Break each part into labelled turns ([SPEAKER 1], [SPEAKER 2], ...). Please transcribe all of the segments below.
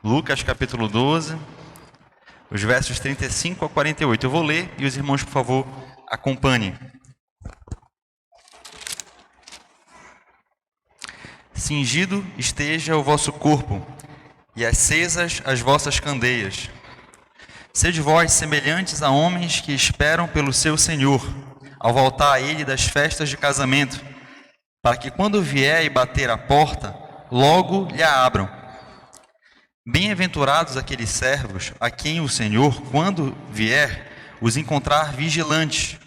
[SPEAKER 1] Lucas capítulo 12, os versos 35 a 48. Eu vou ler e os irmãos, por favor, acompanhem. Cingido esteja o vosso corpo, e acesas as vossas candeias. Sede vós semelhantes a homens que esperam pelo seu Senhor, ao voltar a ele das festas de casamento, para que quando vier e bater à porta, logo lhe a abram. Bem-aventurados aqueles servos a quem o Senhor, quando vier, os encontrar vigilantes.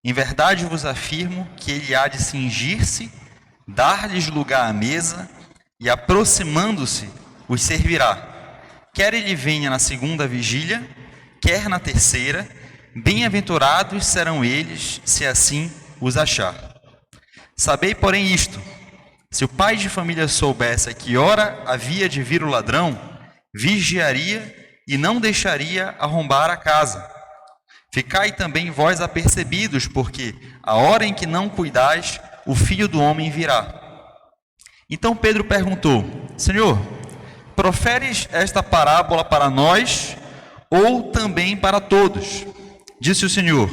[SPEAKER 1] Em verdade vos afirmo que ele há de cingir-se, dar-lhes lugar à mesa, e aproximando-se, os servirá. Quer ele venha na segunda vigília, quer na terceira, bem-aventurados serão eles, se assim os achar. Sabei, porém, isto: se o pai de família soubesse a que hora havia de vir o ladrão, vigiaria e não deixaria arrombar a casa. Ficai também vós apercebidos, porque a hora em que não cuidais, o Filho do Homem virá. Então Pedro perguntou: Senhor, proferes esta parábola para nós ou também para todos? Disse o Senhor: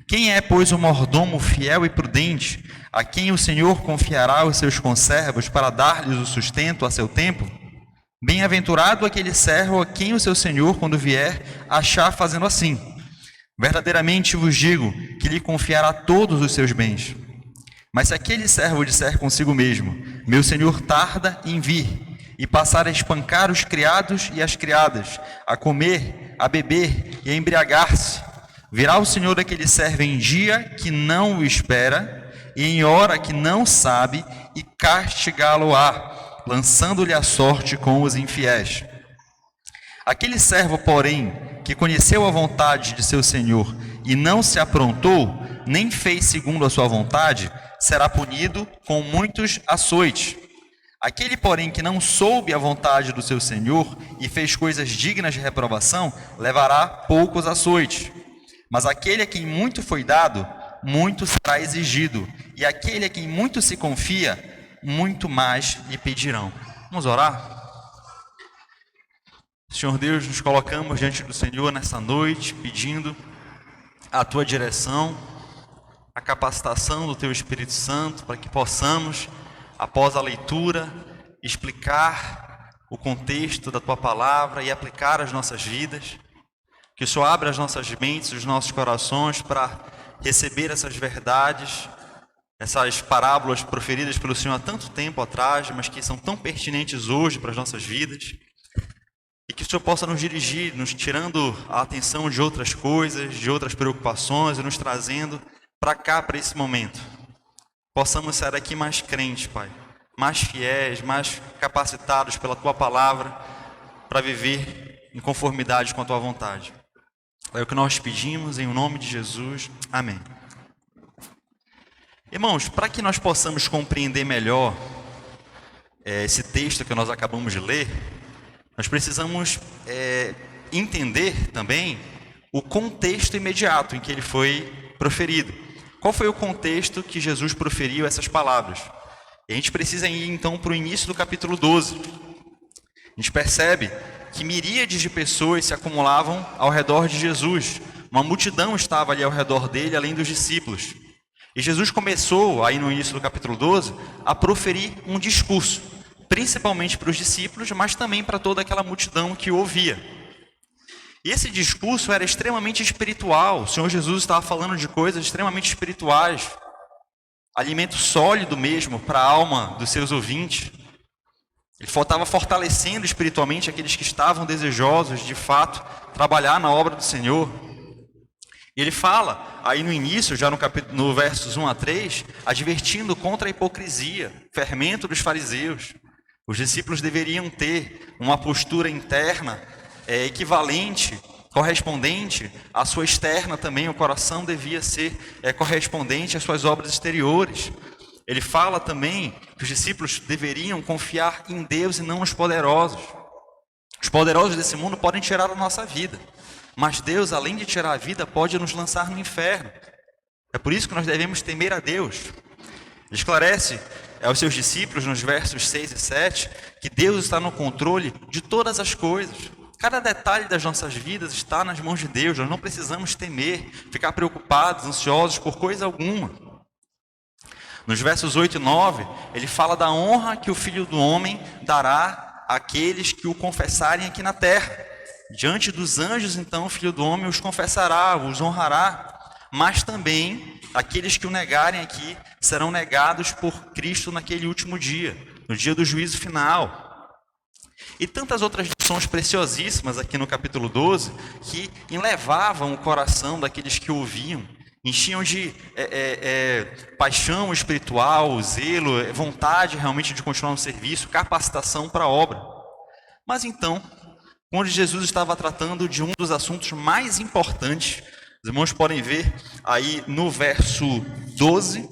[SPEAKER 1] quem é, pois, o mordomo fiel e prudente, a quem o Senhor confiará os seus conservos para dar-lhes o sustento a seu tempo? Bem-aventurado aquele servo a quem o seu Senhor, quando vier, achar fazendo assim. Verdadeiramente vos digo que lhe confiará todos os seus bens. Mas se aquele servo disser consigo mesmo: meu Senhor tarda em vir, e passar a espancar os criados e as criadas, a comer, a beber e a embriagar-se, virá o Senhor daquele servo em dia que não o espera, e em hora que não sabe, e castigá-lo-á, lançando-lhe a sorte com os infiéis. Aquele servo, porém, que conheceu a vontade de seu Senhor e não se aprontou, nem fez segundo a sua vontade, será punido com muitos açoites. Aquele, porém, que não soube a vontade do seu Senhor e fez coisas dignas de reprovação, levará poucos açoites. Mas aquele a quem muito foi dado, muito será exigido. E aquele a quem muito se confia, muito mais lhe pedirão. Vamos orar? Senhor Deus, nos colocamos diante do Senhor nessa noite, pedindo a Tua direção, a capacitação do Teu Espírito Santo, para que possamos, após a leitura, explicar o contexto da Tua Palavra e aplicar às nossas vidas. Que o Senhor abra as nossas mentes, os nossos corações para receber essas verdades, essas parábolas proferidas pelo Senhor há tanto tempo atrás, mas que são tão pertinentes hoje para as nossas vidas. E que o Senhor possa nos dirigir, nos tirando a atenção de outras coisas, de outras preocupações e nos trazendo para cá, para esse momento. Possamos sair daqui mais crentes, Pai, mais fiéis, mais capacitados pela Tua Palavra para viver em conformidade com a Tua vontade. É o que nós pedimos em nome de Jesus. Amém. Irmãos, para que nós possamos compreender melhor esse texto que nós acabamos de ler, nós precisamos entender também o contexto imediato em que ele foi proferido. Qual foi o contexto que Jesus proferiu essas palavras? E a gente precisa ir então para o início do capítulo 12. A gente percebe que miríades de pessoas se acumulavam ao redor de Jesus. Uma multidão estava ali ao redor dele, além dos discípulos. E Jesus começou, aí no início do capítulo 12, a proferir um discurso, principalmente para os discípulos, mas também para toda aquela multidão que o ouvia. E esse discurso era extremamente espiritual. O Senhor Jesus estava falando de coisas extremamente espirituais, alimento sólido mesmo para a alma dos seus ouvintes. Ele estava fortalecendo espiritualmente aqueles que estavam desejosos, de fato, trabalhar na obra do Senhor. E ele fala, aí no início, já no versos 1 a 3, advertindo contra a hipocrisia, fermento dos fariseus. Os discípulos deveriam ter uma postura interna equivalente, correspondente à sua externa também. O coração devia ser correspondente às suas obras exteriores. Ele fala também que os discípulos deveriam confiar em Deus e não nos poderosos. Os poderosos desse mundo podem tirar a nossa vida, mas Deus, além de tirar a vida, pode nos lançar no inferno. É por isso que nós devemos temer a Deus. Ele esclarece aos seus discípulos, nos versos 6 e 7, que Deus está no controle de todas as coisas. Cada detalhe das nossas vidas está nas mãos de Deus. Nós não precisamos temer, ficar preocupados, ansiosos por coisa alguma. Nos versos 8 e 9, ele fala da honra que o Filho do Homem dará àqueles que o confessarem aqui na terra. Diante dos anjos, então, o Filho do Homem os confessará, os honrará, mas também aqueles que o negarem aqui serão negados por Cristo naquele último dia, no dia do juízo final. E tantas outras lições preciosíssimas aqui no capítulo 12, que elevavam o coração daqueles que ouviam, enchiam de paixão espiritual, zelo, vontade realmente de continuar no serviço, capacitação para a obra. Mas então, onde Jesus estava tratando de um dos assuntos mais importantes, os irmãos podem ver aí no verso 12,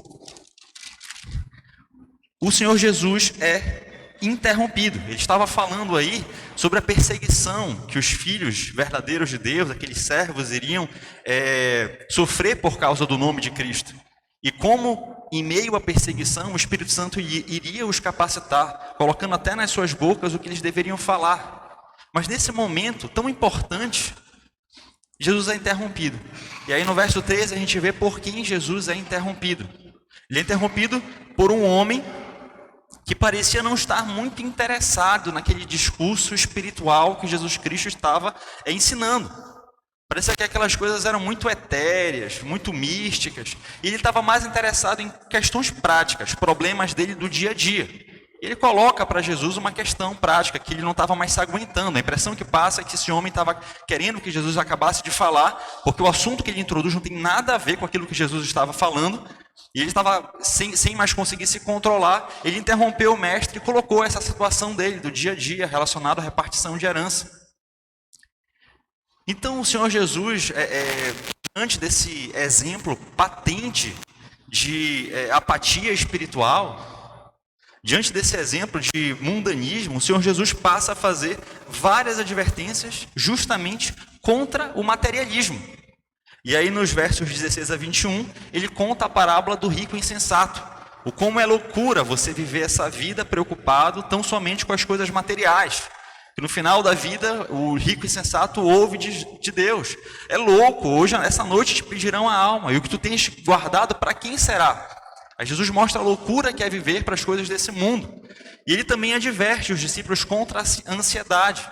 [SPEAKER 1] o Senhor Jesus é interrompido. Ele estava falando aí sobre a perseguição que os filhos verdadeiros de Deus, aqueles servos, iriam sofrer por causa do nome de Cristo. E como, em meio à perseguição, o Espírito Santo iria os capacitar, colocando até nas suas bocas o que eles deveriam falar. Mas nesse momento tão importante, Jesus é interrompido. E aí no verso 13 a gente vê por quem Jesus é interrompido. Ele é interrompido por um homem que parecia não estar muito interessado naquele discurso espiritual que Jesus Cristo estava ensinando. Parecia que aquelas coisas eram muito etéreas, muito místicas, e ele estava mais interessado em questões práticas, problemas dele do dia a dia. Ele coloca para Jesus uma questão prática, que ele não estava mais se aguentando. A impressão que passa é que esse homem estava querendo que Jesus acabasse de falar, porque o assunto que ele introduz não tem nada a ver com aquilo que Jesus estava falando, e ele estava sem mais conseguir se controlar. Ele interrompeu o mestre e colocou essa situação dele, do dia a dia, relacionada à repartição de herança. Então o Senhor Jesus, diante desse exemplo patente de apatia espiritual, diante desse exemplo de mundanismo, o Senhor Jesus passa a fazer várias advertências justamente contra o materialismo. E aí nos versos 16 a 21, ele conta a parábola do rico insensato. O como é loucura você viver essa vida preocupado tão somente com as coisas materiais. Que no final da vida, o rico insensato ouve de Deus. É louco, hoje, essa noite te pedirão a alma. E o que tu tens guardado, para quem será? Aí Jesus mostra a loucura que é viver para as coisas desse mundo. E ele também adverte os discípulos contra a ansiedade,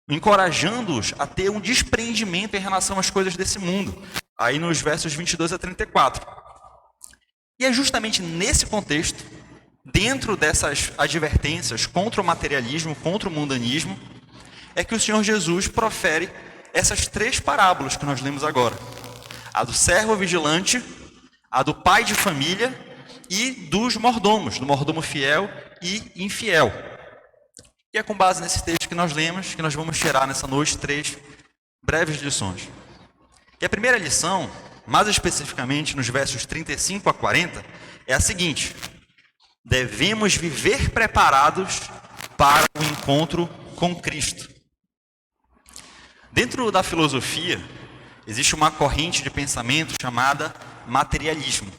[SPEAKER 1] encorajando-os a ter um despreendimento em relação às coisas desse mundo. Aí nos versos 22 a 34. E é justamente nesse contexto, dentro dessas advertências contra o materialismo, contra o mundanismo, é que o Senhor Jesus profere essas três parábolas que nós lemos agora. A do servo vigilante, a do pai de família e dos mordomos, do mordomo fiel e infiel. E é com base nesse texto que nós lemos, que nós vamos tirar nessa noite 3 breves lições. E a primeira lição, mais especificamente nos versos 35 a 40, é a seguinte: devemos viver preparados para o encontro com Cristo. Dentro da filosofia, existe uma corrente de pensamento chamada materialismo.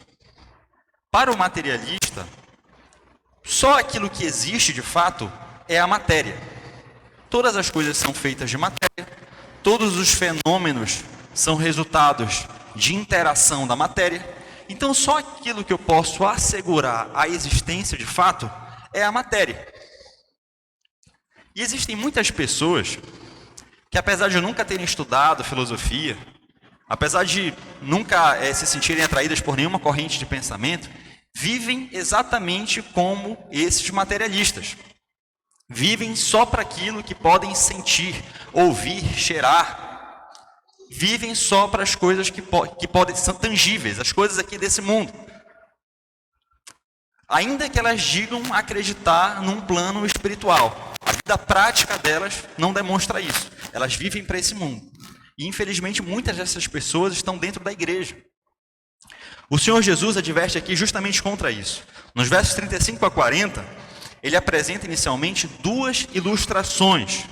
[SPEAKER 1] Para o materialista, só aquilo que existe de fato é a matéria. Todas as coisas são feitas de matéria, todos os fenômenos são resultados de interação da matéria. Então, só aquilo que eu posso assegurar a existência de fato é a matéria. E existem muitas pessoas que, apesar de nunca terem estudado filosofia, apesar de nunca se sentirem atraídas por nenhuma corrente de pensamento, vivem exatamente como esses materialistas. Vivem só para aquilo que podem sentir, ouvir, cheirar. Vivem só para as coisas que podem ser tangíveis, as coisas aqui desse mundo. Ainda que elas digam acreditar num plano espiritual, a vida prática delas não demonstra isso. Elas vivem para esse mundo. E infelizmente muitas dessas pessoas estão dentro da igreja. O Senhor Jesus adverte aqui justamente contra isso. Nos versos 35 a 40, ele apresenta inicialmente 2 ilustrações,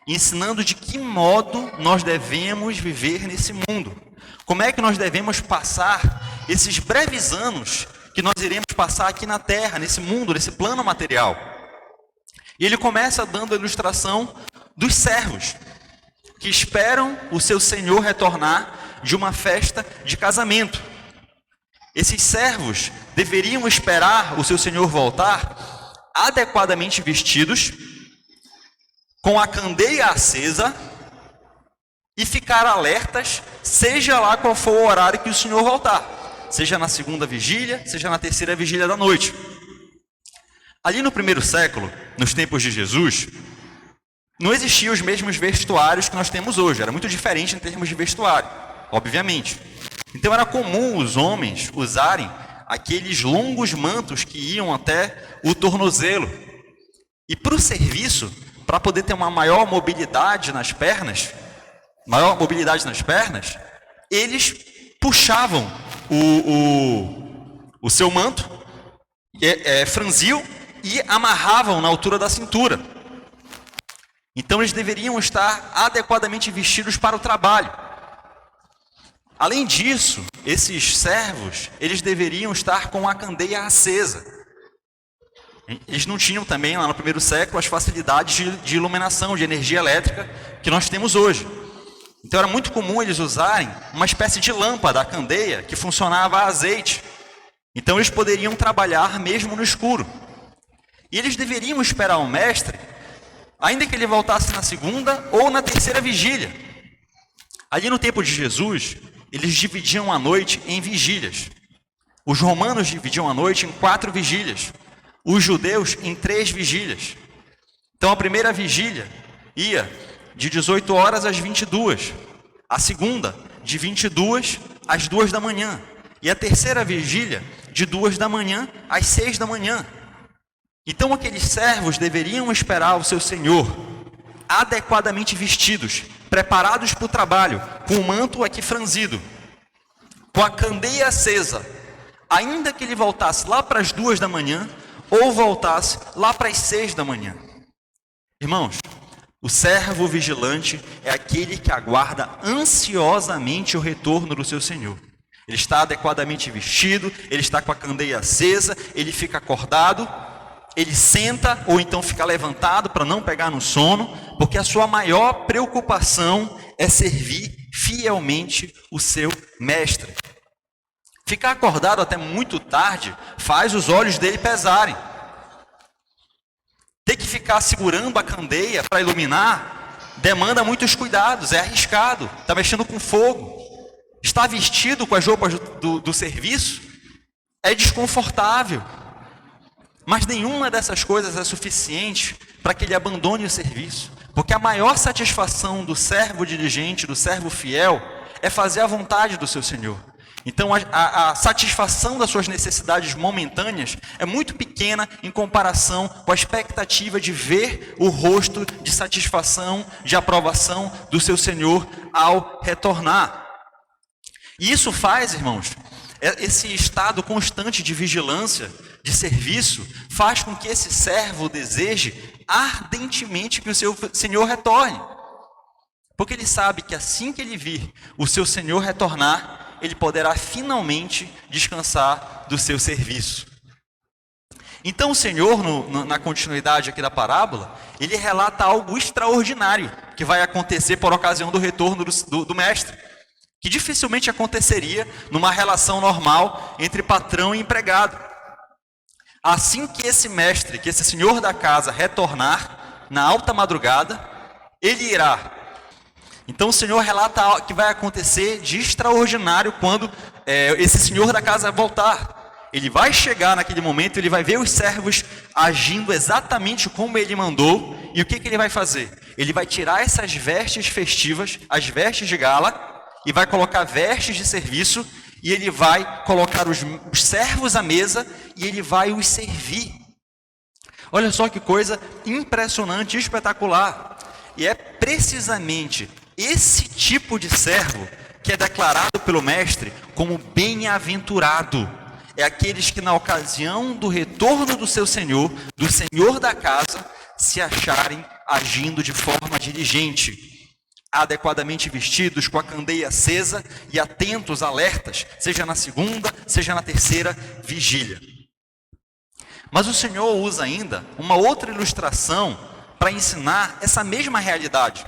[SPEAKER 1] ensinando de que modo nós devemos viver nesse mundo. Como é que nós devemos passar esses breves anos que nós iremos passar aqui na terra, nesse mundo, nesse plano material. E ele começa dando a ilustração dos servos, que esperam o seu senhor retornar de uma festa de casamento. Esses servos deveriam esperar o seu senhor voltar adequadamente vestidos, com a candeia acesa, e ficar alertas, seja lá qual for o horário que o senhor voltar, seja na segunda vigília, seja na terceira vigília da noite. Ali no primeiro século, nos tempos de Jesus, não existiam os mesmos vestuários que nós temos hoje, era muito diferente em termos de vestuário, obviamente. Então era comum os homens usarem aqueles longos mantos que iam até o tornozelo. E para o serviço, para poder ter uma maior mobilidade nas pernas, eles puxavam o seu manto, franziam e amarravam na altura da cintura. Então eles deveriam estar adequadamente vestidos para o trabalho. Além disso, esses servos, eles deveriam estar com a candeia acesa. Eles não tinham também, lá no primeiro século, as facilidades de iluminação, de energia elétrica que nós temos hoje. Então era muito comum eles usarem uma espécie de lâmpada, a candeia, que funcionava a azeite. Então eles poderiam trabalhar mesmo no escuro. E eles deveriam esperar o mestre, ainda que ele voltasse na segunda ou na terceira vigília. Ali no tempo de Jesus, eles dividiam a noite em vigílias. Os romanos dividiam a noite em 4 vigílias. Os judeus em 3 vigílias. Então a primeira vigília ia de 18 horas às 22. A segunda, de 22 às 2 da manhã. E a terceira vigília, de 2 da manhã às 6 da manhã. Então aqueles servos deveriam esperar o seu senhor adequadamente vestidos, preparados para o trabalho, com o manto aqui franzido, com a candeia acesa, ainda que ele voltasse lá para as 2 da manhã, ou voltasse lá para as 6 da manhã. Irmãos, o servo vigilante é aquele que aguarda ansiosamente o retorno do seu senhor. Ele está adequadamente vestido, ele está com a candeia acesa, ele fica acordado, ele senta ou então fica levantado para não pegar no sono, porque a sua maior preocupação é servir fielmente o seu mestre. Ficar acordado até muito tarde faz os olhos dele pesarem. Ter que ficar segurando a candeia para iluminar demanda muitos cuidados, é arriscado, está mexendo com fogo. Estar vestido com as roupas do serviço é desconfortável. Mas nenhuma dessas coisas é suficiente para que ele abandone o serviço. Porque a maior satisfação do servo diligente, do servo fiel, é fazer a vontade do seu Senhor. Então a satisfação das suas necessidades momentâneas é muito pequena em comparação com a expectativa de ver o rosto de satisfação, de aprovação do seu Senhor ao retornar. E isso faz, irmãos, esse estado constante de vigilância, de serviço, faz com que esse servo deseje ardentemente que o seu Senhor retorne. Porque ele sabe que assim que ele vir o seu Senhor retornar, ele poderá finalmente descansar do seu serviço. Então o Senhor, na continuidade aqui da parábola, ele relata algo extraordinário que vai acontecer por ocasião do retorno do mestre, que dificilmente aconteceria numa relação normal entre patrão e empregado. Assim que esse mestre, que esse senhor da casa retornar na alta madrugada, ele irá. Então o Senhor relata algo que vai acontecer de extraordinário quando esse senhor da casa voltar. Ele vai chegar naquele momento, ele vai ver os servos agindo exatamente como ele mandou. E o que ele vai fazer? Ele vai tirar essas vestes festivas, as vestes de gala, e vai colocar vestes de serviço, e ele vai colocar os servos à mesa, e ele vai os servir. Olha só que coisa impressionante, espetacular. E é precisamente esse tipo de servo que é declarado pelo mestre como bem-aventurado. É aqueles que na ocasião do retorno do seu senhor, do senhor da casa, se acharem agindo de forma diligente. adequadamente vestidos, com a candeia acesa e atentos, alertas, seja na segunda, seja na terceira vigília. Mas o Senhor usa ainda uma outra ilustração para ensinar essa mesma realidade.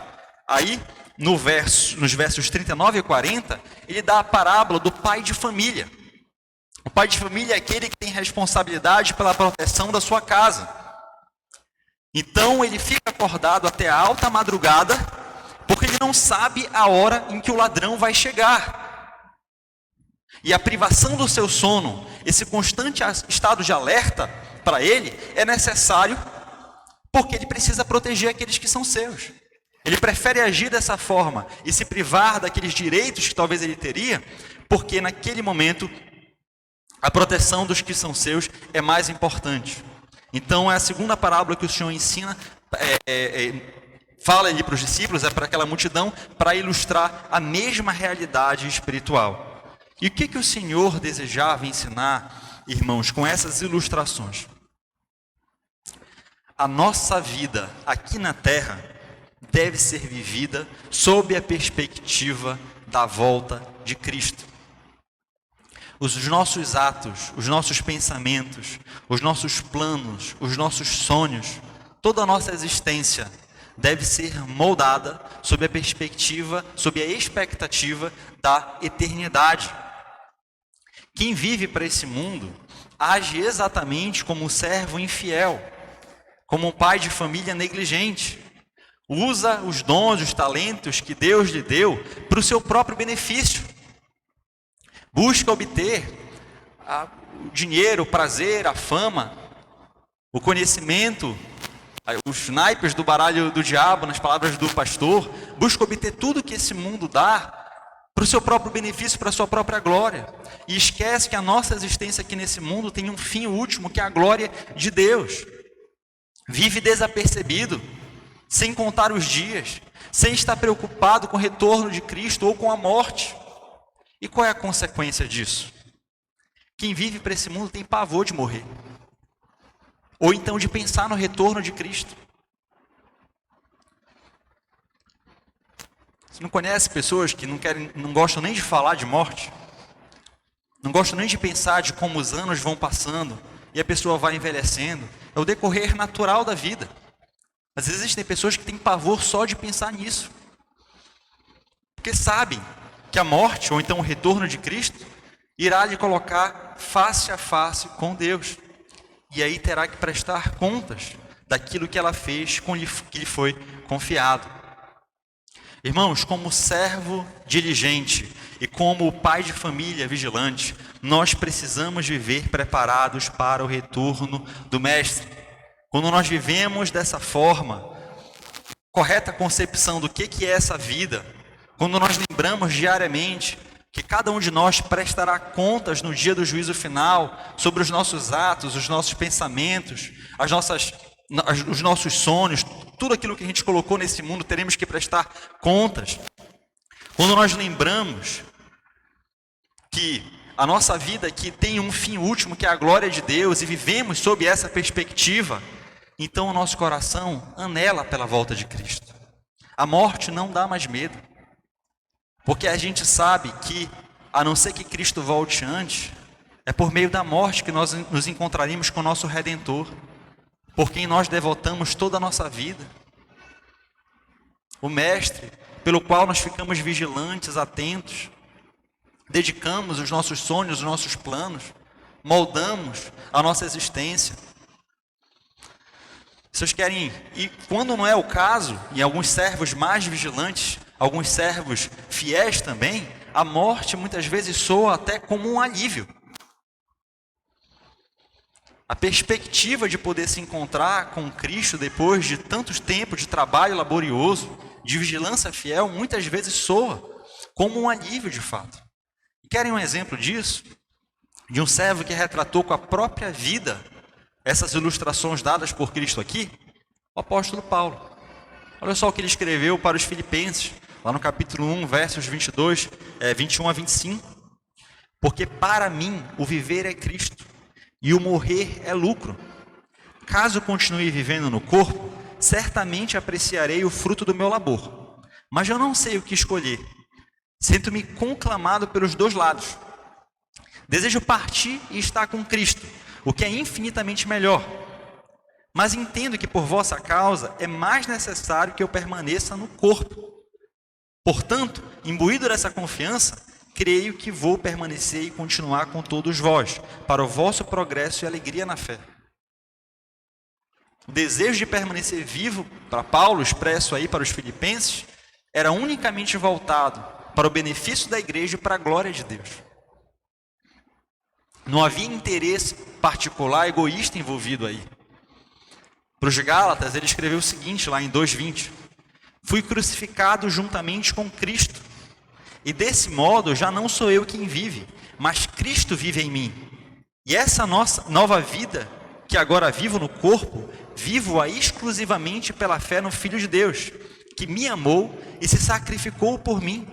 [SPEAKER 1] Aí, nos versos 39 e 40, ele dá a parábola do pai de família. O pai de família é aquele que tem responsabilidade pela proteção da sua casa. Então, ele fica acordado até a alta madrugada, porque ele não sabe a hora em que o ladrão vai chegar. E a privação do seu sono, esse constante estado de alerta, para ele, é necessário, porque ele precisa proteger aqueles que são seus. Ele prefere agir dessa forma e se privar daqueles direitos que talvez ele teria, porque naquele momento a proteção dos que são seus é mais importante. Então é a segunda parábola que o Senhor ensina, fala ali para os discípulos, para aquela multidão, para ilustrar a mesma realidade espiritual. E o que o Senhor desejava ensinar, irmãos, com essas ilustrações? A nossa vida aqui na terra deve ser vivida sob a perspectiva da volta de Cristo. Os nossos atos, os nossos pensamentos, os nossos planos, os nossos sonhos, toda a nossa existência deve ser moldada sob a perspectiva, sob a expectativa da eternidade. Quem vive para esse mundo age exatamente como um servo infiel, como um pai de família negligente. Usa os dons, os talentos que Deus lhe deu para o seu próprio benefício. Busca obter o dinheiro, o prazer, a fama, o conhecimento, os naipes do baralho do diabo, nas palavras do pastor. Busca obter tudo que esse mundo dá para o seu próprio benefício, para a sua própria glória. E esquece que a nossa existência aqui nesse mundo tem um fim último, que é a glória de Deus. Vive desapercebido, sem contar os dias, sem estar preocupado com o retorno de Cristo ou com a morte. E qual é a consequência disso? Quem vive para esse mundo tem pavor de morrer, ou então de pensar no retorno de Cristo. Você não conhece pessoas que não gostam nem de falar de morte? Não gostam nem de pensar de como os anos vão passando e a pessoa vai envelhecendo? É o decorrer natural da vida. Às vezes existem pessoas que têm pavor só de pensar nisso, porque sabem que a morte, ou então o retorno de Cristo, irá lhe colocar face a face com Deus. E aí terá que prestar contas daquilo que ela fez, que lhe foi confiado. Irmãos, como servo diligente e como pai de família vigilante, nós precisamos viver preparados para o retorno do Mestre. Quando nós vivemos dessa forma, correta concepção do que é essa vida, quando nós lembramos diariamente que cada um de nós prestará contas no dia do juízo final sobre os nossos atos, os nossos pensamentos, os nossos sonhos, tudo aquilo que a gente colocou nesse mundo, teremos que prestar contas. Quando nós lembramos que a nossa vida aqui tem um fim último, que é a glória de Deus, e vivemos sob essa perspectiva, então o nosso coração anela pela volta de Cristo. A morte não dá mais medo, porque a gente sabe que, a não ser que Cristo volte antes, é por meio da morte que nós nos encontraremos com o nosso Redentor, por quem nós devotamos toda a nossa vida. O Mestre, pelo qual nós ficamos vigilantes, atentos, dedicamos os nossos sonhos, os nossos planos, moldamos a nossa existência. Vocês querem, e quando não é o caso, em alguns servos mais vigilantes, alguns servos fiéis também, a morte muitas vezes soa até como um alívio. A perspectiva de poder se encontrar com Cristo depois de tantos tempos de trabalho laborioso, de vigilância fiel, muitas vezes soa como um alívio de fato. E querem um exemplo disso? De um servo que retratou com a própria vida essas ilustrações dadas por Cristo aqui? O apóstolo Paulo. Olha só o que ele escreveu para os Filipenses, lá no capítulo 1, versos 21 a 25. Porque para mim o viver é Cristo e o morrer é lucro. Caso continue vivendo no corpo, certamente apreciarei o fruto do meu labor, mas eu não sei o que escolher. Sinto-me conclamado pelos dois lados. Desejo partir e estar com Cristo, o que é infinitamente melhor. Mas entendo que por vossa causa é mais necessário que eu permaneça no corpo. Portanto, imbuído dessa confiança, creio que vou permanecer e continuar com todos vós, para o vosso progresso e alegria na fé. O desejo de permanecer vivo para Paulo, expresso aí para os filipenses, era unicamente voltado para o benefício da igreja e para a glória de Deus. Não havia interesse particular, egoísta envolvido aí. Para os Gálatas, ele escreveu o seguinte, lá em 2:20. Fui crucificado juntamente com Cristo. E desse modo, já não sou eu quem vive, mas Cristo vive em mim. E essa nossa nova vida, que agora vivo no corpo, vivo-a exclusivamente pela fé no Filho de Deus, que me amou e se sacrificou por mim.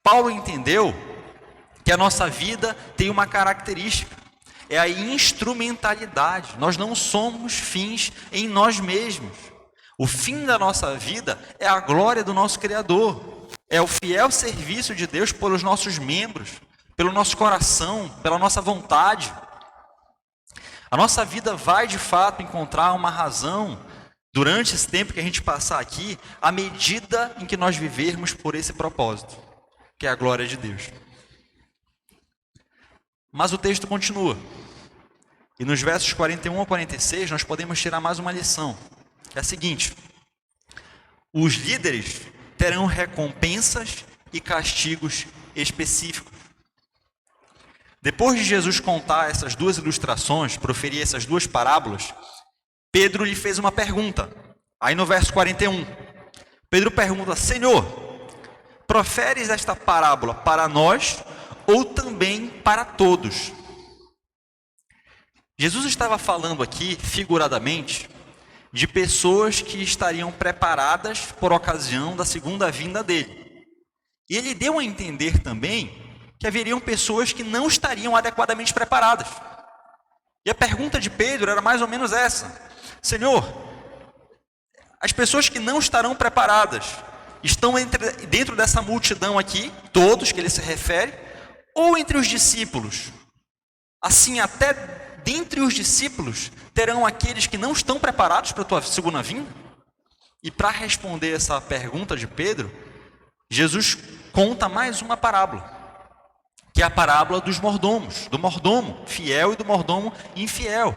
[SPEAKER 1] Paulo entendeu que a nossa vida tem uma característica, é a instrumentalidade. Nós não somos fins em nós mesmos. O fim da nossa vida é a glória do nosso Criador, é o fiel serviço de Deus pelos nossos membros, pelo nosso coração, pela nossa vontade. A nossa vida vai de fato encontrar uma razão durante esse tempo que a gente passar aqui, à medida em que nós vivermos por esse propósito, que é a glória de Deus. Mas o texto continua. E nos versos 41 a 46 nós podemos tirar mais uma lição. É a seguinte: os líderes terão recompensas e castigos específicos. Depois de Jesus contar essas duas ilustrações, proferir essas duas parábolas, Pedro lhe fez uma pergunta. Aí no verso 41, Pedro pergunta: Senhor, proferes esta parábola para nós ou também para todos? Jesus estava falando aqui, figuradamente, de pessoas que estariam preparadas por ocasião da segunda vinda dele. E ele deu a entender também que haveriam pessoas que não estariam adequadamente preparadas. E a pergunta de Pedro era mais ou menos essa: Senhor, as pessoas que não estarão preparadas estão dentro dessa multidão aqui, todos que ele se refere, ou entre os discípulos? Assim, até dentre os discípulos terão aqueles que não estão preparados para a tua segunda vinda? E para responder essa pergunta de Pedro, Jesus conta mais uma parábola, que é a parábola dos mordomos, do mordomo fiel e do mordomo infiel.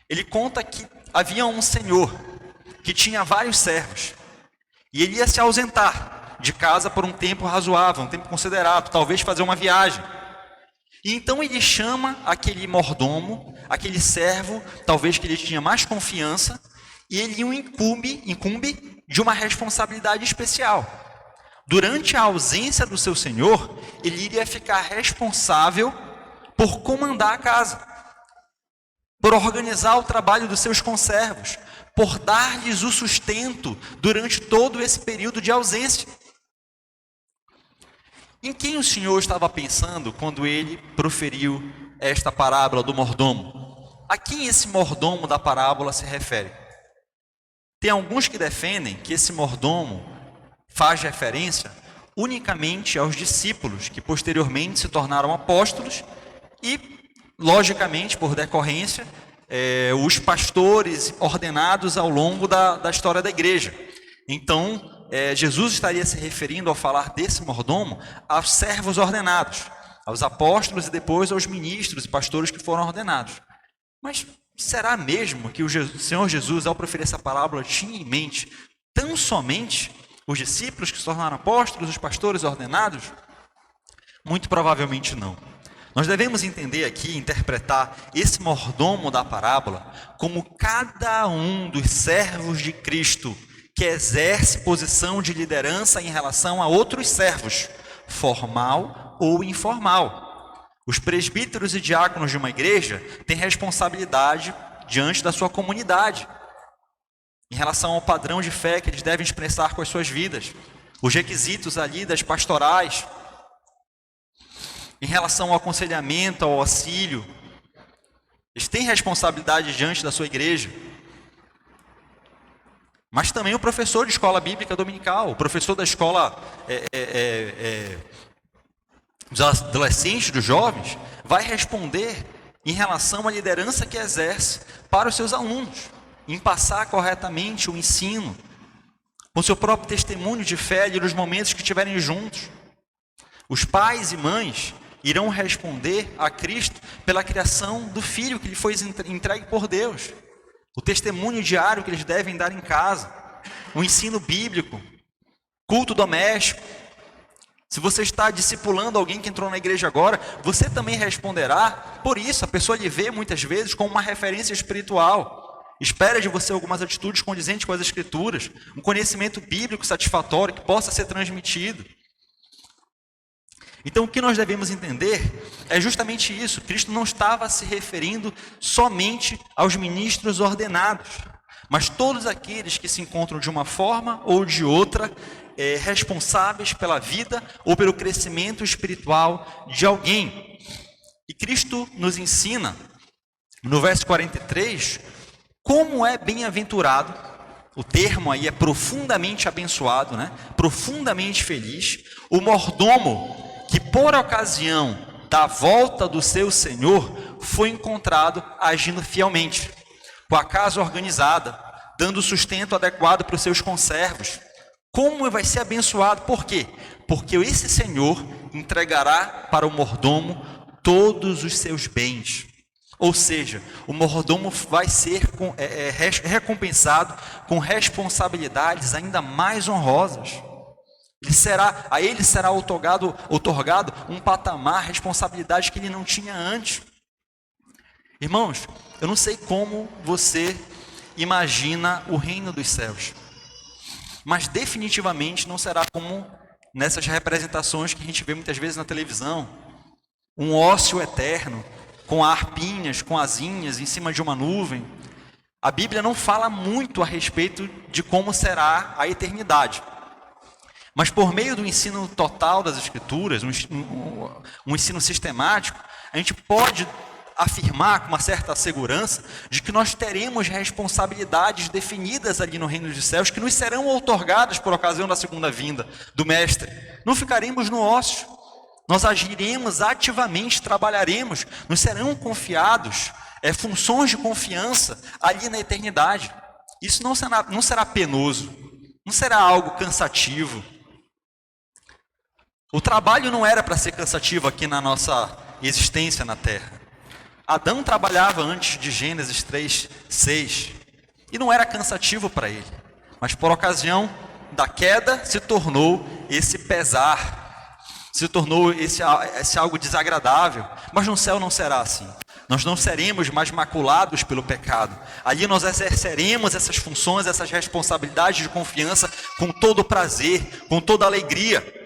[SPEAKER 1] Ele conta que havia um senhor que tinha vários servos, e ele ia se ausentar de casa por um tempo razoável, um tempo considerado, talvez fazer uma viagem. E então ele chama aquele mordomo, aquele servo, talvez que ele tinha mais confiança, e ele o incumbe de uma responsabilidade especial. Durante a ausência do seu senhor, ele iria ficar responsável por comandar a casa, por organizar o trabalho dos seus conservos, por dar-lhes o sustento durante todo esse período de ausência. Em quem o Senhor estava pensando quando ele proferiu esta parábola do mordomo? A quem esse mordomo da parábola se refere? Tem alguns que defendem que esse mordomo faz referência unicamente aos discípulos, que posteriormente se tornaram apóstolos e, logicamente, por decorrência, os pastores ordenados ao longo da história da igreja. Então, Jesus estaria se referindo, ao falar desse mordomo, aos servos ordenados, aos apóstolos e depois aos ministros e pastores que foram ordenados. Mas será mesmo que o Senhor Jesus, ao proferir essa parábola, tinha em mente tão somente os discípulos que se tornaram apóstolos, os pastores ordenados? Muito provavelmente não. Nós devemos entender aqui, interpretar esse mordomo da parábola como cada um dos servos de Cristo que exerce posição de liderança em relação a outros servos, formal ou informal. Os presbíteros e diáconos de uma igreja têm responsabilidade diante da sua comunidade, em relação ao padrão de fé que eles devem expressar com as suas vidas, os requisitos ali das pastorais, em relação ao aconselhamento, ao auxílio. Eles têm responsabilidade diante da sua igreja. mas também o professor de escola bíblica dominical, o professor da escola dos adolescentes, dos jovens, vai responder em relação à liderança que exerce para os seus alunos, em passar corretamente o ensino, com seu próprio testemunho de fé e nos momentos que estiverem juntos. Os pais e mães irão responder a Cristo pela criação do filho que lhe foi entregue por Deus, o testemunho diário que eles devem dar em casa, o ensino bíblico, culto doméstico. Se você está discipulando alguém que entrou na igreja agora, você também responderá por isso. A pessoa lhe vê muitas vezes como uma referência espiritual. Espera de você algumas atitudes condizentes com as Escrituras, um conhecimento bíblico satisfatório que possa ser transmitido. Então, o que nós devemos entender é justamente isso. Cristo não estava se referindo somente aos ministros ordenados, mas todos aqueles que se encontram de uma forma ou de outra responsáveis pela vida ou pelo crescimento espiritual de alguém. E Cristo nos ensina, no verso 43, como é bem-aventurado, o termo aí é profundamente abençoado, né? Profundamente feliz, o mordomo que por ocasião da volta do seu Senhor foi encontrado agindo fielmente, com a casa organizada, dando sustento adequado para os seus conservos. Como vai ser abençoado? Por quê? Porque esse Senhor entregará para o mordomo todos os seus bens. Ou seja, o mordomo vai ser recompensado com responsabilidades ainda mais honrosas. A ele será otorgado um patamar, responsabilidade que ele não tinha antes. Irmãos, eu não sei como você imagina o reino dos céus, mas definitivamente não será como nessas representações que a gente vê muitas vezes na televisão, um ócio eterno, com harpinhas, com asinhas em cima de uma nuvem. A Bíblia não fala muito a respeito de como será a eternidade. Mas por meio do ensino total das Escrituras, um ensino sistemático, a gente pode afirmar com uma certa segurança de que nós teremos responsabilidades definidas ali no reino dos céus, que nos serão outorgadas por ocasião da segunda vinda do Mestre. Não ficaremos no ócio, nós agiremos ativamente, trabalharemos, nos serão confiados funções de confiança ali na eternidade. Isso não será penoso, não será algo cansativo. O trabalho não era para ser cansativo aqui na nossa existência na terra. Adão trabalhava antes de Gênesis 3:6 e não era cansativo para ele, mas por ocasião da queda se tornou esse pesar, se tornou esse algo desagradável. Mas no céu não será assim. Nós não seremos mais maculados pelo pecado. Ali nós exerceremos essas funções, essas responsabilidades de confiança com todo prazer, com toda alegria.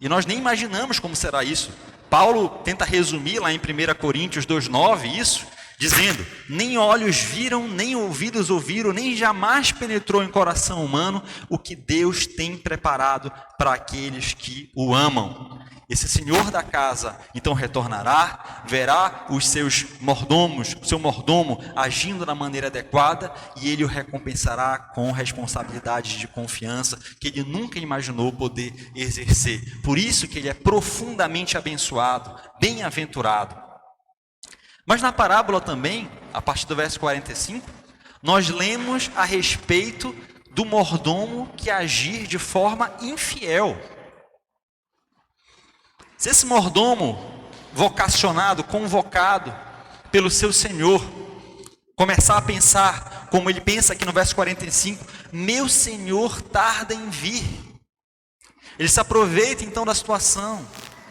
[SPEAKER 1] E nós nem imaginamos como será isso. Paulo tenta resumir lá em 1 Coríntios 2:9 isso, dizendo: nem olhos viram, nem ouvidos ouviram, nem jamais penetrou em coração humano o que Deus tem preparado para aqueles que o amam. Esse senhor da casa então retornará, verá os seus mordomos, o seu mordomo agindo da maneira adequada, e ele o recompensará com responsabilidades de confiança que ele nunca imaginou poder exercer. Por isso que ele é profundamente abençoado, bem-aventurado. Mas na parábola também, a partir do verso 45, nós lemos a respeito do mordomo que agir de forma infiel. Se esse mordomo vocacionado, convocado pelo seu Senhor, começar a pensar como ele pensa aqui no verso 45, meu Senhor tarda em vir. Ele se aproveita então da situação.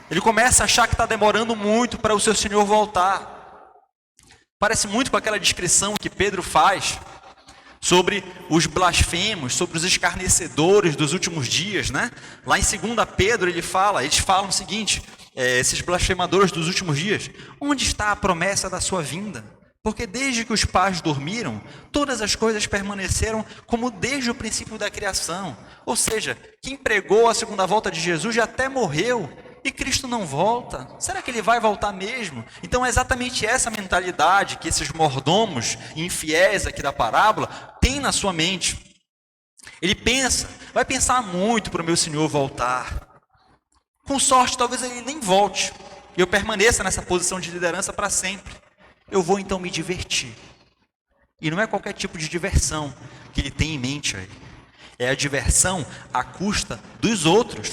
[SPEAKER 1] Ele começa a achar que está demorando muito para o seu Senhor voltar. Parece muito com aquela descrição que Pedro faz sobre os blasfemos, sobre os escarnecedores dos últimos dias, né? Lá em 2 Pedro eles falam o seguinte, esses blasfemadores dos últimos dias: onde está a promessa da sua vinda? Porque desde que os pais dormiram, todas as coisas permaneceram como desde o princípio da criação. Ou seja, quem pregou a segunda volta de Jesus já até morreu E Cristo não volta? Será que ele vai voltar mesmo? Então é exatamente essa mentalidade que esses mordomos infiéis aqui da parábola têm na sua mente. Ele pensa, vai pensar muito para o meu Senhor voltar. Com sorte, talvez ele nem volte. E eu permaneça nessa posição de liderança para sempre. Eu vou então me divertir. E não é qualquer tipo de diversão que ele tem em mente aí. É a diversão à custa dos outros.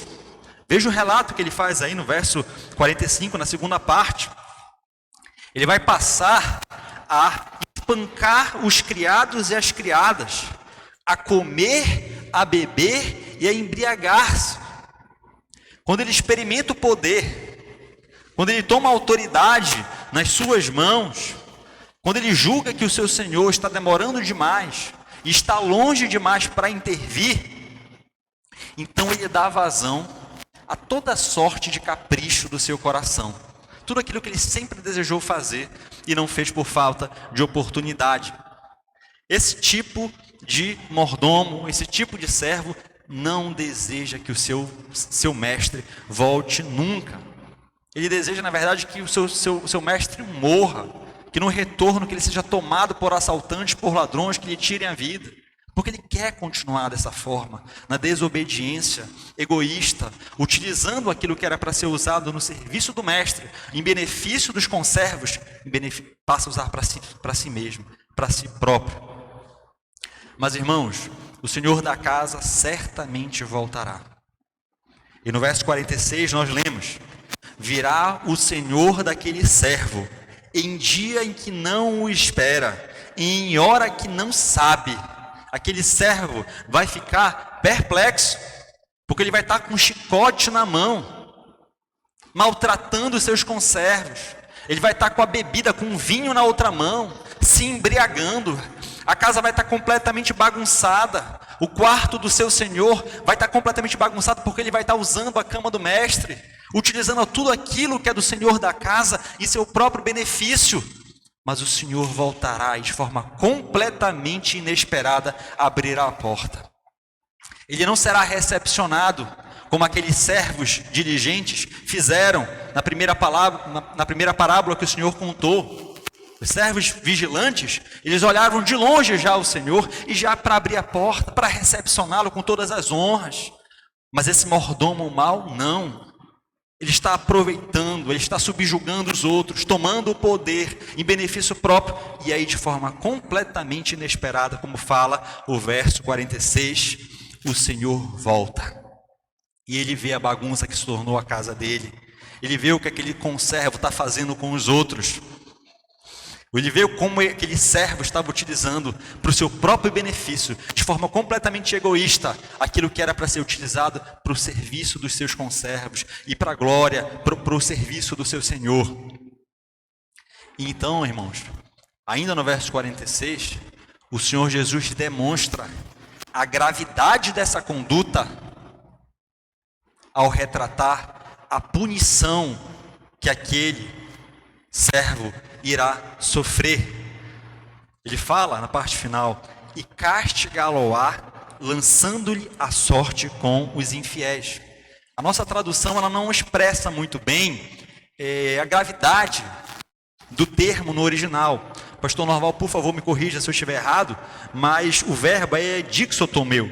[SPEAKER 1] Veja o relato que ele faz aí no verso 45, na segunda parte. Ele vai passar a espancar os criados e as criadas, a comer, a beber e a embriagar-se. Quando ele experimenta o poder, quando ele toma a autoridade nas suas mãos, quando ele julga que o seu Senhor está demorando demais e está longe demais para intervir, então ele dá vazão a toda sorte de capricho do seu coração. Tudo aquilo que ele sempre desejou fazer e não fez por falta de oportunidade. Esse tipo de mordomo, esse tipo de servo, não deseja que o seu mestre volte nunca. Ele deseja, na verdade, que o seu mestre morra, que no retorno que ele seja tomado por assaltantes, por ladrões, que lhe tirem a vida. Porque ele quer continuar dessa forma, na desobediência, egoísta, utilizando aquilo que era para ser usado no serviço do mestre, em benefício dos conservos, passa a usar para si mesmo, para si próprio. Mas, irmãos, o Senhor da casa certamente voltará. E no verso 46 nós lemos: virá o Senhor daquele servo, em dia em que não o espera, e em hora que não sabe. Aquele servo vai ficar perplexo, porque ele vai estar com um chicote na mão, maltratando os seus conservos. Ele vai estar com a bebida, com um vinho na outra mão, se embriagando. A casa vai estar completamente bagunçada. O quarto do seu senhor vai estar completamente bagunçado, porque ele vai estar usando a cama do mestre, utilizando tudo aquilo que é do senhor da casa em seu próprio benefício. Mas o Senhor voltará e de forma completamente inesperada abrirá a porta. Ele não será recepcionado como aqueles servos diligentes fizeram na primeira parábola que o Senhor contou. Os servos vigilantes, eles olhavam de longe já o Senhor e já para abrir a porta, para recepcioná-lo com todas as honras. Mas esse mordomo mau, não. Ele está aproveitando, ele está subjugando os outros, tomando o poder em benefício próprio, e aí de forma completamente inesperada, como fala o verso 46, o Senhor volta. E ele vê a bagunça que se tornou a casa dele, ele vê o que aquele conservo está fazendo com os outros, ele vê como aquele servo estava utilizando para o seu próprio benefício, de forma completamente egoísta, aquilo que era para ser utilizado para o serviço dos seus conservos e para a glória, para o serviço do seu Senhor. E então, irmãos, ainda no verso 46, o Senhor Jesus demonstra a gravidade dessa conduta ao retratar a punição que aquele servo irá sofrer. Ele fala na parte final: e castigá-lo-á, lançando-lhe a sorte com os infiéis. A nossa tradução ela não expressa muito bem a gravidade do termo no original. Pastor Norval, por favor, me corrija se eu estiver errado, mas o verbo é dixotomeu.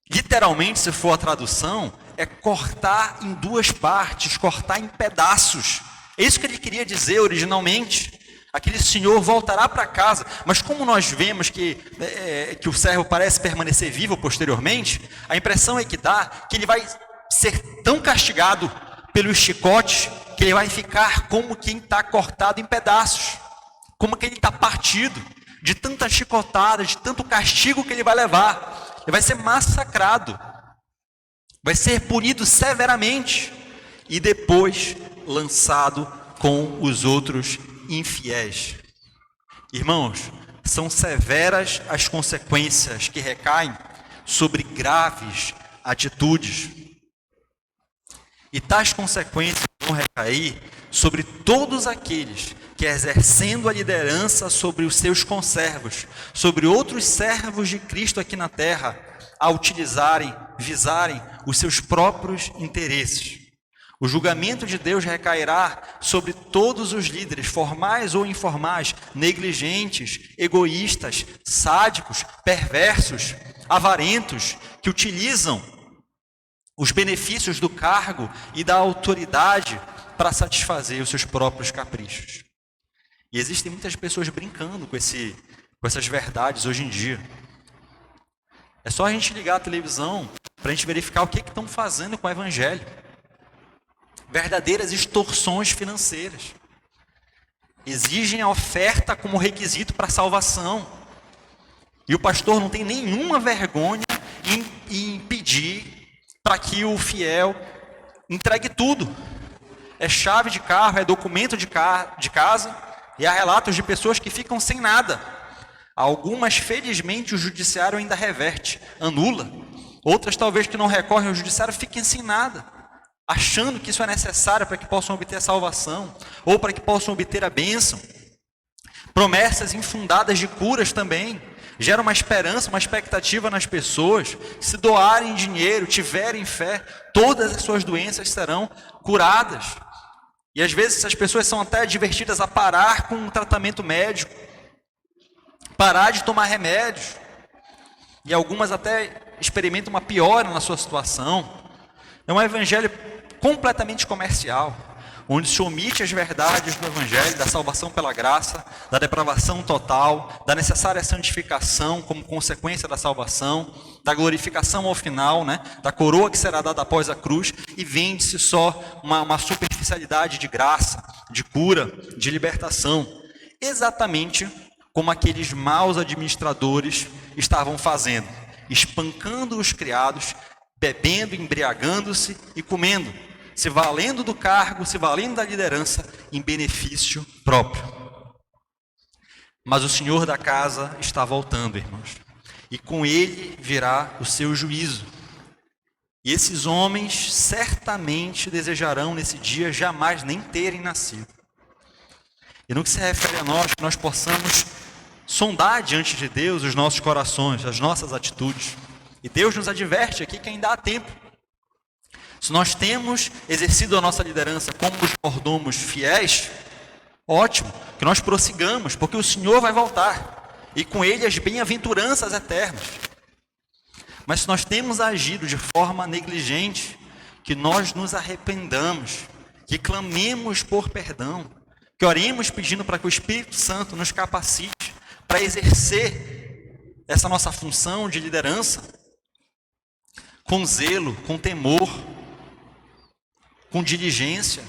[SPEAKER 1] Literalmente, se for a tradução, é cortar em duas partes, cortar em pedaços. É isso que ele queria dizer originalmente. Aquele senhor voltará para casa, mas como nós vemos que o servo parece permanecer vivo posteriormente, a impressão é que dá que ele vai ser tão castigado pelo chicote que ele vai ficar como quem está cortado em pedaços, como quem está partido de tanta chicotada, de tanto castigo que ele vai levar. Ele vai ser massacrado, vai ser punido severamente e depois lançado com os outros infiéis. Irmãos, são severas as consequências que recaem sobre graves atitudes. E tais consequências vão recair sobre todos aqueles que, exercendo a liderança sobre os seus conservos, sobre outros servos de Cristo aqui na terra, a visarem os seus próprios interesses. O julgamento de Deus recairá sobre todos os líderes, formais ou informais, negligentes, egoístas, sádicos, perversos, avarentos, que utilizam os benefícios do cargo e da autoridade para satisfazer os seus próprios caprichos. E existem muitas pessoas brincando com essas verdades hoje em dia. É só a gente ligar a televisão para a gente verificar o que estão fazendo com o evangelho. Verdadeiras extorsões financeiras. Exigem a oferta como requisito para a salvação. E o pastor não tem nenhuma vergonha em pedir para que o fiel entregue tudo. É chave de carro, é documento de casa, e há relatos de pessoas que ficam sem nada. Algumas, felizmente, o judiciário ainda reverte, anula. Outras, talvez, que não recorrem ao judiciário, fiquem sem nada, achando que isso é necessário para que possam obter a salvação, ou para que possam obter a bênção. Promessas infundadas de curas também geram uma esperança, uma expectativa nas pessoas. Se doarem dinheiro, tiverem fé, todas as suas doenças serão curadas. E às vezes essas pessoas são até advertidas a parar com o tratamento médico, parar de tomar remédios. E algumas até experimentam uma piora na sua situação. É um evangelho completamente comercial, onde se omite as verdades do evangelho, da salvação pela graça, da depravação total, da necessária santificação como consequência da salvação, da glorificação ao final, da coroa que será dada após a cruz, e vende-se só uma superficialidade de graça, de cura, de libertação, exatamente como aqueles maus administradores estavam fazendo, espancando os criados, bebendo, embriagando-se e comendo, se valendo do cargo, se valendo da liderança em benefício próprio. Mas o Senhor da casa está voltando, irmãos, e com ele virá o seu juízo. E esses homens certamente desejarão nesse dia jamais nem terem nascido. E no que se refere a nós, que nós possamos sondar diante de Deus os nossos corações, as nossas atitudes. E Deus nos adverte aqui que ainda há tempo. Se nós temos exercido a nossa liderança como os mordomos fiéis, ótimo, que nós prossigamos, porque o Senhor vai voltar, e com Ele as bem-aventuranças eternas. Mas se nós temos agido de forma negligente, que nós nos arrependamos, que clamemos por perdão, que oremos pedindo para que o Espírito Santo nos capacite para exercer essa nossa função de liderança, com zelo, com temor, com diligência,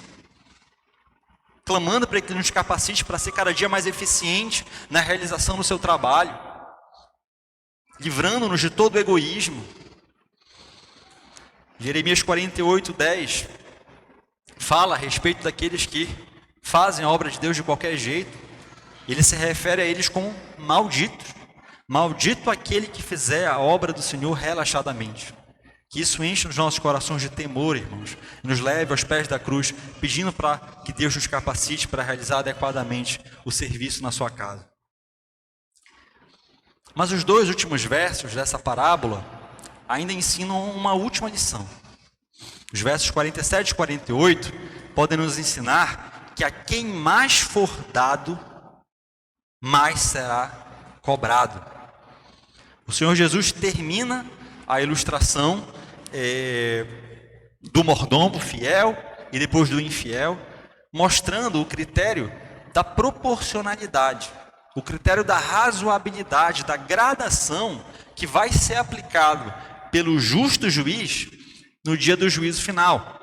[SPEAKER 1] clamando para que Ele nos capacite para ser cada dia mais eficiente na realização do seu trabalho, livrando-nos de todo o egoísmo. Jeremias 48:10 fala a respeito daqueles que fazem a obra de Deus de qualquer jeito. Ele se refere a eles como malditos. Maldito aquele que fizer a obra do Senhor relaxadamente. Que isso enche os nossos corações de temor, irmãos, e nos leve aos pés da cruz, pedindo para que Deus nos capacite para realizar adequadamente o serviço na sua casa. Mas os dois últimos versos dessa parábola ainda ensinam uma última lição. Os versos 47 e 48 podem nos ensinar que a quem mais for dado, mais será cobrado. O Senhor Jesus termina a ilustração do mordomo fiel e depois do infiel, mostrando o critério da proporcionalidade, o critério da razoabilidade, da gradação que vai ser aplicado pelo justo juiz no dia do juízo final.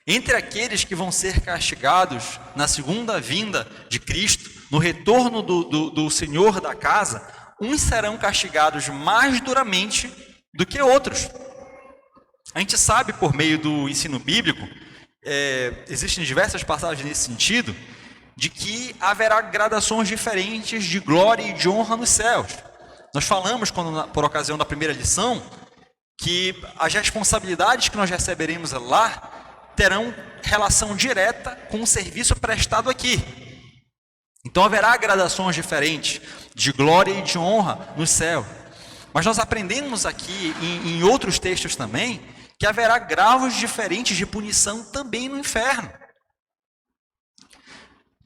[SPEAKER 1] Entre aqueles que vão ser castigados na segunda vinda de Cristo, no retorno do Senhor da casa, uns serão castigados mais duramente do que outros. A gente sabe por meio do ensino bíblico, existem diversas passagens nesse sentido, de que haverá gradações diferentes de glória e de honra nos céus. Nós falamos, por ocasião da primeira lição, que as responsabilidades que nós receberemos lá terão relação direta com o serviço prestado aqui. Então haverá gradações diferentes de glória e de honra no céu. Mas nós aprendemos aqui, em outros textos também, que haverá graus diferentes de punição também no inferno.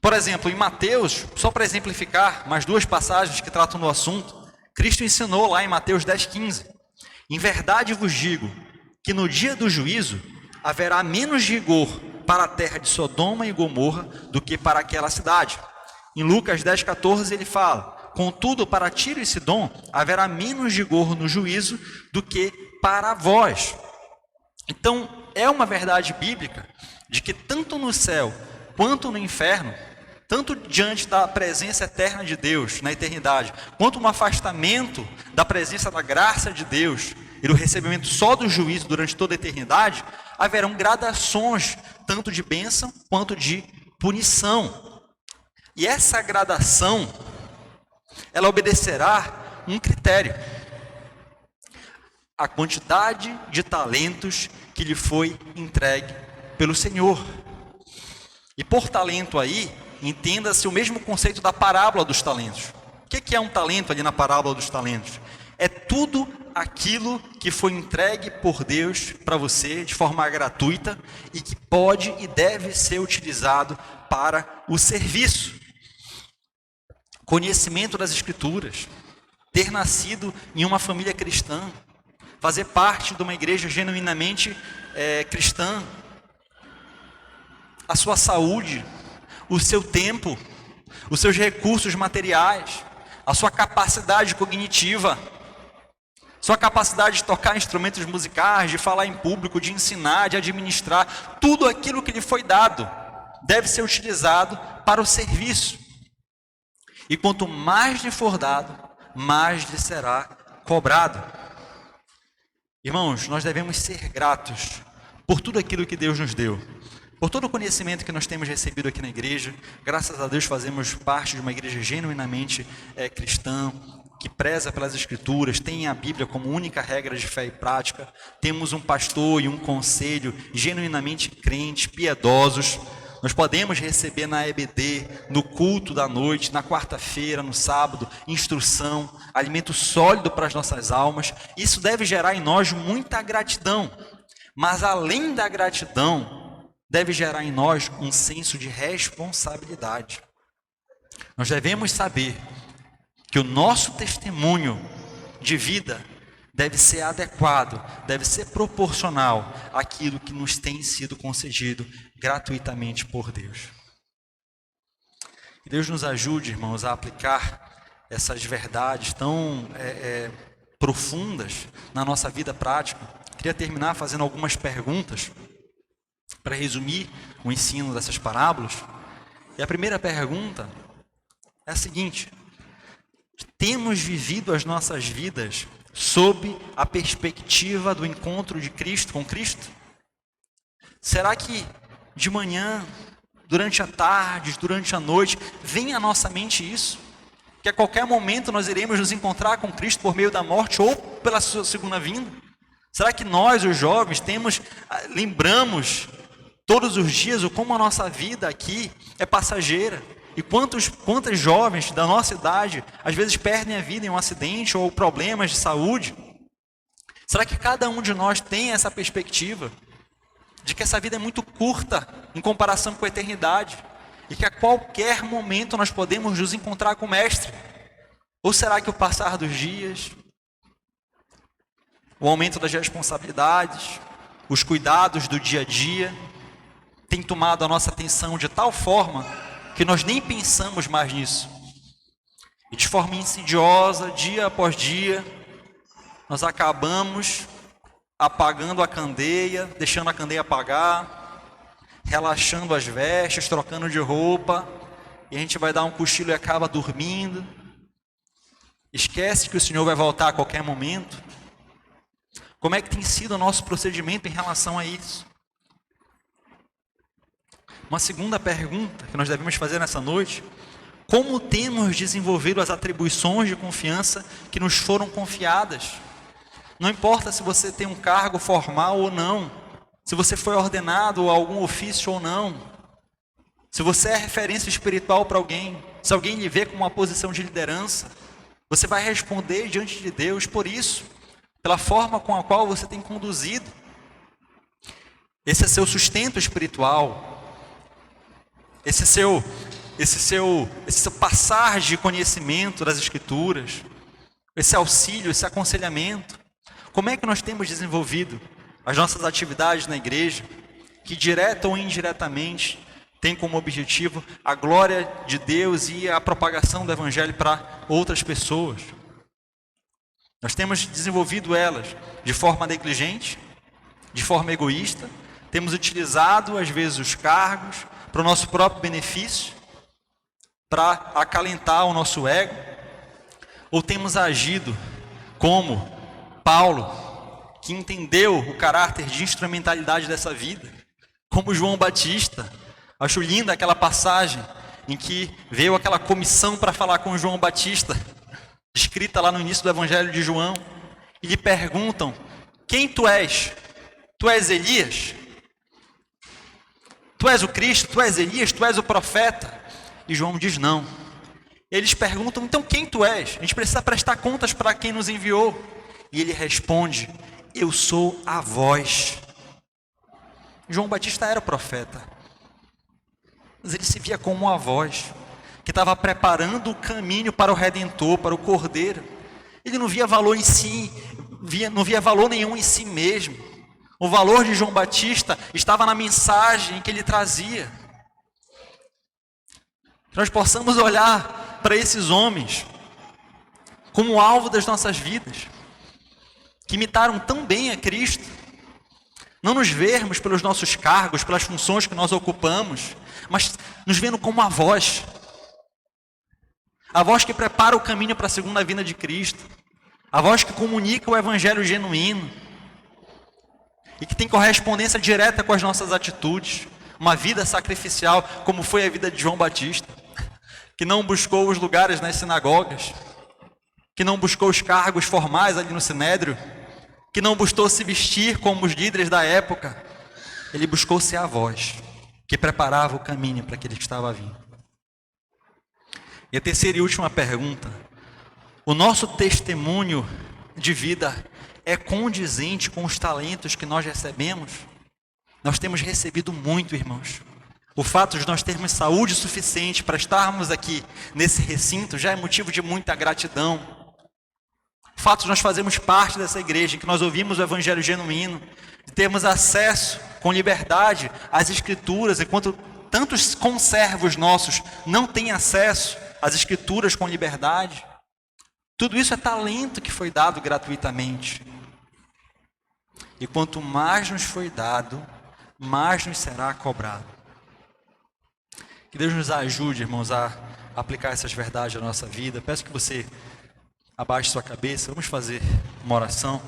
[SPEAKER 1] Por exemplo, em Mateus, só para exemplificar, mais duas passagens que tratam do assunto, Cristo ensinou lá em Mateus 10,15: em verdade vos digo que no dia do juízo haverá menos rigor para a terra de Sodoma e Gomorra do que para aquela cidade. Em Lucas 10,14 ele fala: contudo, para Tiro e Sidom haverá menos rigor no juízo do que para vós. Então, é uma verdade bíblica de que tanto no céu quanto no inferno, tanto diante da presença eterna de Deus na eternidade, quanto no afastamento da presença da graça de Deus e do recebimento só do juízo durante toda a eternidade, haverão gradações tanto de bênção quanto de punição. E essa gradação, ela obedecerá um critério: a quantidade de talentos que lhe foi entregue pelo Senhor. E por talento aí, entenda-se o mesmo conceito da parábola dos talentos. O que é um talento ali na parábola dos talentos? É tudo aquilo que foi entregue por Deus para você de forma gratuita e que pode e deve ser utilizado para o serviço. Conhecimento das Escrituras, ter nascido em uma família cristã, fazer parte de uma igreja genuinamente cristã, a sua saúde, o seu tempo, os seus recursos materiais, a sua capacidade cognitiva, sua capacidade de tocar instrumentos musicais, de falar em público, de ensinar, de administrar, tudo aquilo que lhe foi dado deve ser utilizado para o serviço. E quanto mais lhe for dado, mais lhe será cobrado. Irmãos, nós devemos ser gratos por tudo aquilo que Deus nos deu, por todo o conhecimento que nós temos recebido aqui na igreja. Graças a Deus fazemos parte de uma igreja genuinamente cristã, que preza pelas Escrituras, tem a Bíblia como única regra de fé e prática. Temos um pastor e um conselho genuinamente crentes, piedosos. Nós podemos receber na EBD, no culto da noite, na quarta-feira, no sábado, instrução, alimento sólido para as nossas almas. Isso deve gerar em nós muita gratidão. Mas além da gratidão, deve gerar em nós um senso de responsabilidade. Nós devemos saber que o nosso testemunho de vida deve ser adequado, deve ser proporcional àquilo que nos tem sido concedido gratuitamente por Deus. Que Deus nos ajude, irmãos, a aplicar essas verdades tão profundas na nossa vida prática. Queria terminar fazendo algumas perguntas para resumir o ensino dessas parábolas. E a primeira pergunta é a seguinte: temos vivido as nossas vidas sob a perspectiva do encontro de Cristo com Cristo? Será que de manhã, durante a tarde, durante a noite, vem à nossa mente isso? Que a qualquer momento nós iremos nos encontrar com Cristo por meio da morte ou pela sua segunda vinda? Será que nós, os jovens, lembramos todos os dias o como a nossa vida aqui é passageira? E quantas jovens da nossa idade, às vezes, perdem a vida em um acidente ou problemas de saúde? Será que cada um de nós tem essa perspectiva de que essa vida é muito curta em comparação com a eternidade e que a qualquer momento nós podemos nos encontrar com o Mestre? Ou será que o passar dos dias, o aumento das responsabilidades, os cuidados do dia a dia, tem tomado a nossa atenção de tal forma que nós nem pensamos mais nisso? E de forma insidiosa, dia após dia, nós acabamos apagando a candeia, deixando a candeia apagar, relaxando as vestes, trocando de roupa, e a gente vai dar um cochilo e acaba dormindo. Esquece que o Senhor vai voltar a qualquer momento. Como é que tem sido o nosso procedimento em relação a isso? Uma segunda pergunta que nós devemos fazer nessa noite: como temos desenvolvido as atribuições de confiança que nos foram confiadas? Não importa se você tem um cargo formal ou não, se você foi ordenado a algum ofício ou não, se você é referência espiritual para alguém, se alguém lhe vê com uma posição de liderança, você vai responder diante de Deus por isso, pela forma com a qual você tem conduzido esse é seu sustento espiritual, esse seu passar de conhecimento das Escrituras, esse auxílio, esse aconselhamento. Como é que nós temos desenvolvido as nossas atividades na igreja, que direta ou indiretamente tem como objetivo a glória de Deus e a propagação do Evangelho para outras pessoas? Nós temos desenvolvido elas de forma negligente, de forma egoísta, temos utilizado às vezes os cargos para o nosso próprio benefício, para acalentar o nosso ego, ou temos agido como Paulo, que entendeu o caráter de instrumentalidade dessa vida, como João Batista. Acho linda aquela passagem em que veio aquela comissão para falar com João Batista, escrita lá no início do Evangelho de João, e lhe perguntam: quem tu és? Tu és Elias? Tu és o Cristo? Tu és Elias? Tu és o profeta? E João diz não. Eles perguntam: então quem tu és? A gente precisa prestar contas para quem nos enviou. E ele responde: eu sou a voz. João Batista era o profeta, mas ele se via como a voz que estava preparando o caminho para o Redentor, para o Cordeiro. Ele não via valor em si, não via valor nenhum em si mesmo. O valor de João Batista estava na mensagem que ele trazia. Que nós possamos olhar para esses homens como alvo das nossas vidas, que imitaram tão bem a Cristo. Não nos vermos pelos nossos cargos, pelas funções que nós ocupamos, mas nos vendo como a voz que prepara o caminho para a segunda vinda de Cristo, a voz que comunica o Evangelho genuíno e que tem correspondência direta com as nossas atitudes, uma vida sacrificial, como foi a vida de João Batista, que não buscou os lugares nas sinagogas, que não buscou os cargos formais ali no Sinédrio, que não buscou se vestir como os líderes da época. Ele buscou ser a voz que preparava o caminho para aquele que estava vindo. E a terceira e última pergunta: o nosso testemunho de vida é condizente com os talentos que nós recebemos? Nós temos recebido muito, irmãos. O fato de nós termos saúde suficiente para estarmos aqui nesse recinto já é motivo de muita gratidão. O fato de nós fazermos parte dessa igreja, em que nós ouvimos o Evangelho genuíno, de termos acesso com liberdade às Escrituras, enquanto tantos conservos nossos não têm acesso às Escrituras com liberdade. Tudo isso é talento que foi dado gratuitamente. E quanto mais nos foi dado, mais nos será cobrado. Que Deus nos ajude, irmãos, a aplicar essas verdades à nossa vida. Peço que você abaixe sua cabeça. Vamos fazer uma oração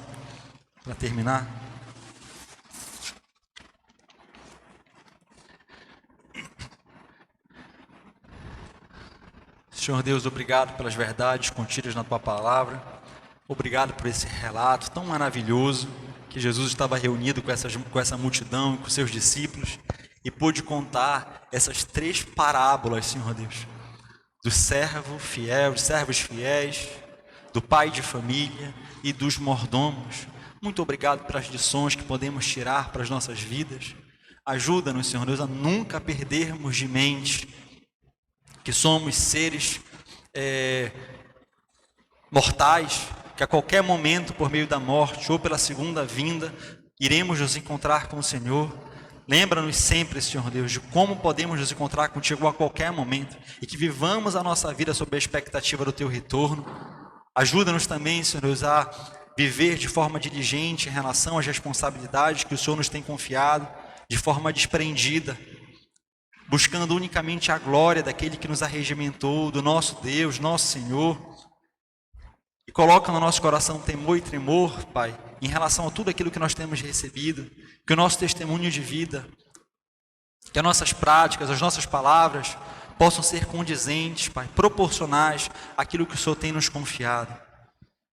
[SPEAKER 1] para terminar. Senhor Deus, obrigado pelas verdades contidas na Tua Palavra. Obrigado por esse relato tão maravilhoso, que Jesus estava reunido com essa multidão, com seus discípulos, e pôde contar essas 3 parábolas, Senhor Deus, do servo fiel, dos servos fiéis, do pai de família e dos mordomos. Muito obrigado pelas lições que podemos tirar para as nossas vidas. Ajuda-nos, Senhor Deus, a nunca perdermos de mente que somos seres mortais, que a qualquer momento, por meio da morte ou pela segunda vinda, iremos nos encontrar com o Senhor. Lembra-nos sempre, Senhor Deus, de como podemos nos encontrar contigo a qualquer momento, e que vivamos a nossa vida sob a expectativa do Teu retorno. Ajuda-nos também, Senhor Deus, a viver de forma diligente em relação às responsabilidades que o Senhor nos tem confiado, de forma desprendida, buscando unicamente a glória daquele que nos arregimentou, do nosso Deus, nosso Senhor. E coloca no nosso coração temor e tremor, Pai, em relação a tudo aquilo que nós temos recebido, que o nosso testemunho de vida, que as nossas práticas, as nossas palavras possam ser condizentes, Pai, proporcionais àquilo que o Senhor tem nos confiado.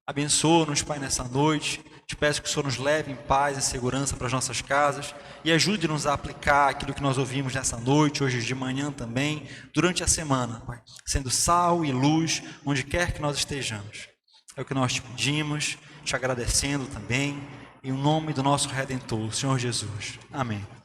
[SPEAKER 1] Abençoa-nos, Pai, nessa noite. Te peço que o Senhor nos leve em paz e segurança para as nossas casas e ajude-nos a aplicar aquilo que nós ouvimos nessa noite, hoje de manhã também, durante a semana, Pai, sendo sal e luz onde quer que nós estejamos. É o que nós te pedimos, te agradecendo também,
[SPEAKER 2] em nome do nosso Redentor, Senhor Jesus. Amém.